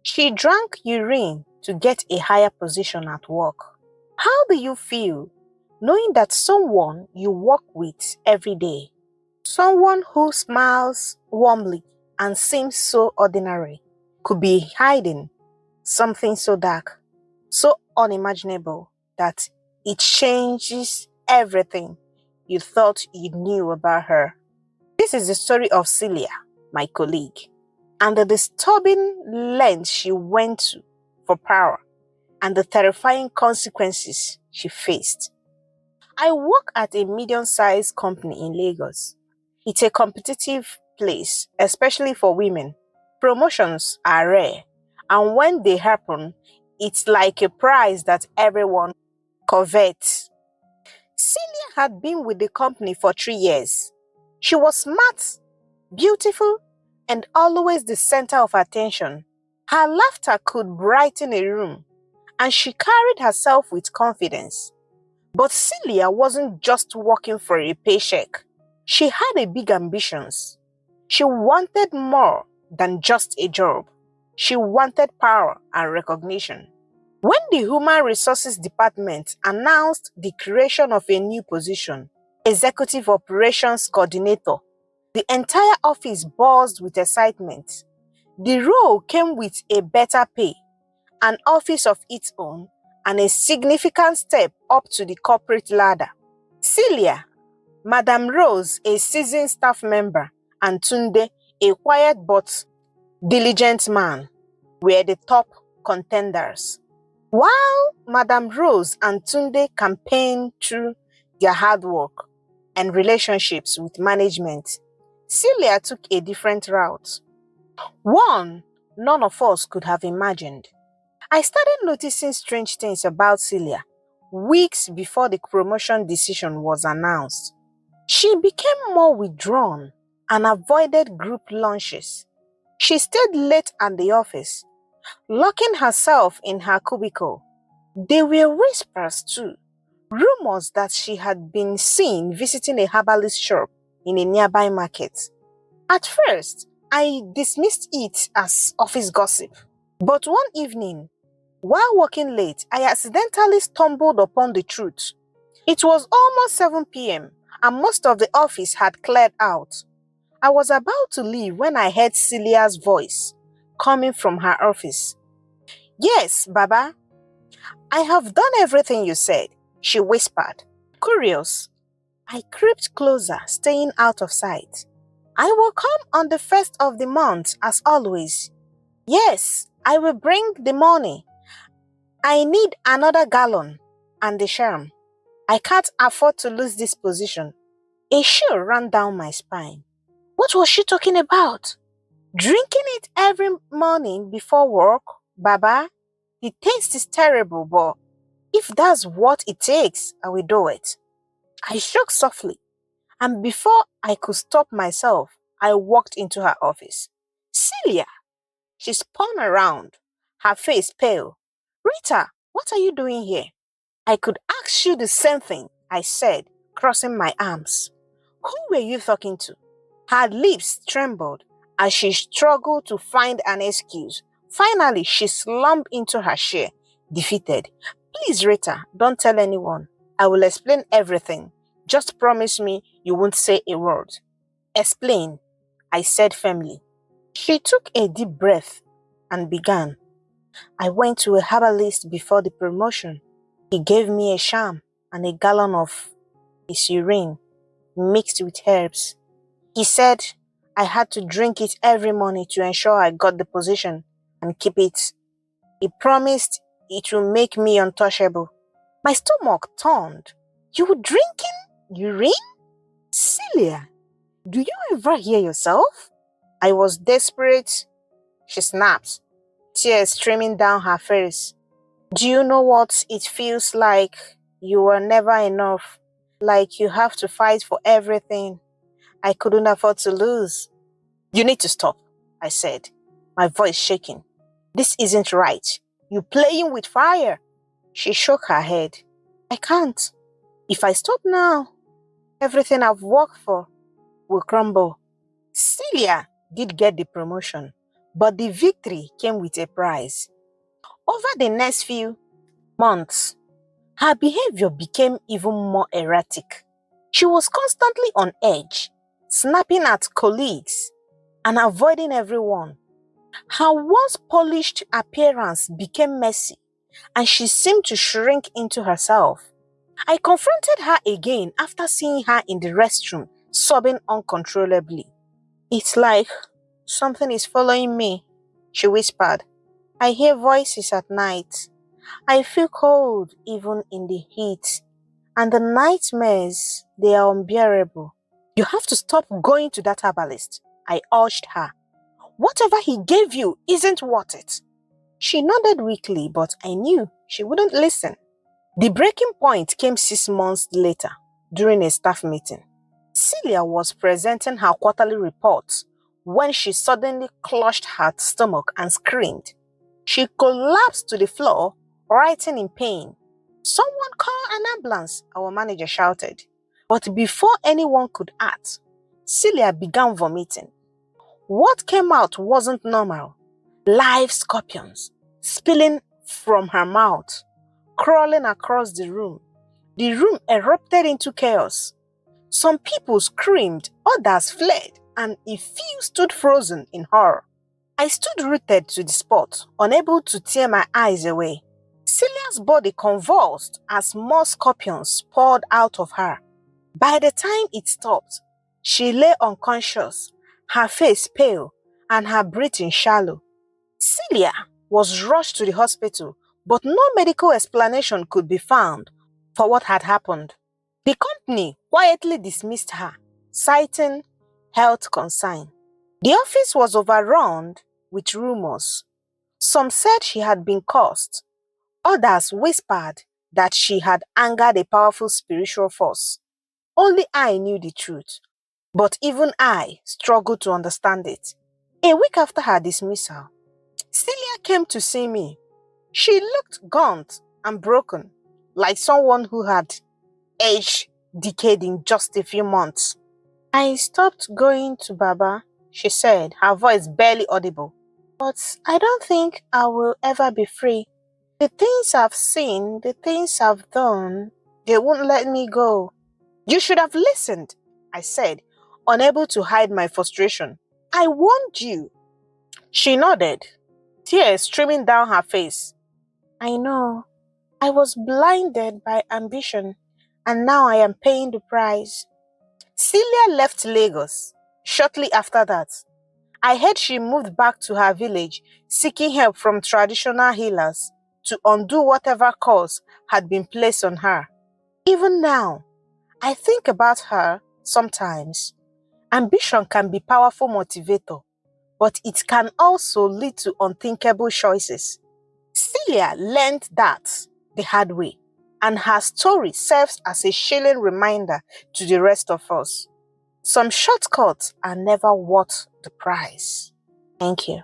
She drank urine to get a higher position at work. How do you feel knowing that someone you work with every day, someone who smiles warmly and seems so ordinary, could be hiding something so dark, so unimaginable that it changes everything you thought you knew about her? This is the story of Cilia, my colleague, and the disturbing lengths she went to for power and the terrifying consequences she faced. I work at a medium-sized company in Lagos. It's a competitive place, especially for women. Promotions are rare, and when they happen, it's like a prize that everyone covets. Celia had been with the company for 3 years. She was smart, beautiful, and always the center of attention. Her laughter could brighten a room, and she carried herself with confidence. But Celia wasn't just working for a paycheck. She had a big ambitions. She wanted more than just a job. She wanted power and recognition. When the Human Resources Department announced the creation of a new position, Executive Operations Coordinator, the entire office buzzed with excitement. The role came with a better pay, an office of its own, and a significant step up to the corporate ladder. Cilia, Madam Rose, a seasoned staff member, and Tunde, a quiet but diligent man, were the top contenders. While Madam Rose and Tunde campaigned through their hard work and relationships with management, Cilia took a different route. One none of us could have imagined. I started noticing strange things about Cilia weeks before the promotion decision was announced. She became more withdrawn and avoided group lunches. She stayed late at the office, locking herself in her cubicle. There were whispers too, rumors that she had been seen visiting a herbalist shop in a nearby market. At first, I dismissed it as office gossip. But one evening, while working late, I accidentally stumbled upon the truth. It was almost 7 p.m. and most of the office had cleared out. I was about to leave when I heard Celia's voice coming from her office. "Yes, Baba, I have done everything you said," she whispered. Curious, I crept closer, staying out of sight. "I will come on the first of the month as always. Yes, I will bring the money. I need another gallon and the charm. I can't afford to lose this position." A chill ran down my spine. What was she talking about? Drinking it every morning before work, Baba? The taste is terrible, but if that's what it takes, I will do it. I shook softly, and before I could stop myself, I walked into her office. "Celia!" She spun around, her face pale. "Rita, what are you doing here?" "I could ask you the same thing," I said, crossing my arms. "Who were you talking to?" Her lips trembled as she struggled to find an excuse. Finally, she slumped into her chair, defeated. "Please, Rita, don't tell anyone. I will explain everything. Just promise me you won't say a word." "Explain," I said firmly. She took a deep breath and began. "I went to a herbalist before the promotion. He gave me a sham and a gallon of his urine mixed with herbs. He said I had to drink it every morning to ensure I got the position and keep it. He promised it will make me untouchable." My stomach turned. "You were drinking urine? Celia, do you ever hear yourself?" I was desperate. She snapped, tears streaming down her face. "Do you know what it feels like? You were never enough. Like you have to fight for everything. I couldn't afford to lose." "You need to stop," I said, my voice shaking. "This isn't right. You're playing with fire." She shook her head. "I can't. If I stop now, everything I've worked for will crumble." Celia did get the promotion, but the victory came with a price. Over the next few months, her behavior became even more erratic. She was constantly on edge, snapping at colleagues and avoiding everyone. Her once polished appearance became messy, and she seemed to shrink into herself. I confronted her again after seeing her in the restroom, sobbing uncontrollably. "It's like something is following me," she whispered. "I hear voices at night. I feel cold even in the heat. And the nightmares, they are unbearable." "You have to stop going to that herbalist," I urged her. "Whatever he gave you isn't worth it." She nodded weakly, but I knew she wouldn't listen. The breaking point came 6 months later during a staff meeting. Cilia was presenting her quarterly report when she suddenly clutched her stomach and screamed. She collapsed to the floor, writhing in pain. "Someone call an ambulance," our manager shouted. But before anyone could act, Cilia began vomiting. What came out wasn't normal. Live scorpions spilling from her mouth, crawling across the room. The room erupted into chaos. Some people screamed, others fled, and a few stood frozen in horror. I stood rooted to the spot, unable to tear my eyes away. Celia's body convulsed as more scorpions poured out of her. By the time it stopped, she lay unconscious, her face pale and her breathing shallow. Cilia was rushed to the hospital, but no medical explanation could be found for what had happened. The company quietly dismissed her, citing health concern. The office was overrun with rumors. Some said she had been cursed. Others whispered that she had angered a powerful spiritual force. Only I knew the truth, but even I struggled to understand it. A week after her dismissal, Cilia came to see me. She looked gaunt and broken, like someone who had aged decayed in just a few months. "I stopped going to Baba," she said, her voice barely audible. "But I don't think I will ever be free. The things I've seen, the things I've done, they won't let me go." "You should have listened," I said, unable to hide my frustration. "I warned you." She nodded, tears streaming down her face. "I know. I was blinded by ambition, and now I am paying the price." Cilia left Lagos shortly after that. I heard she moved back to her village, seeking help from traditional healers to undo whatever curse had been placed on her. Even now, I think about her sometimes. Ambition can be a powerful motivator, but it can also lead to unthinkable choices. Cilia learned that the hard way, and her story serves as a chilling reminder to the rest of us. Some shortcuts are never worth the price. Thank you.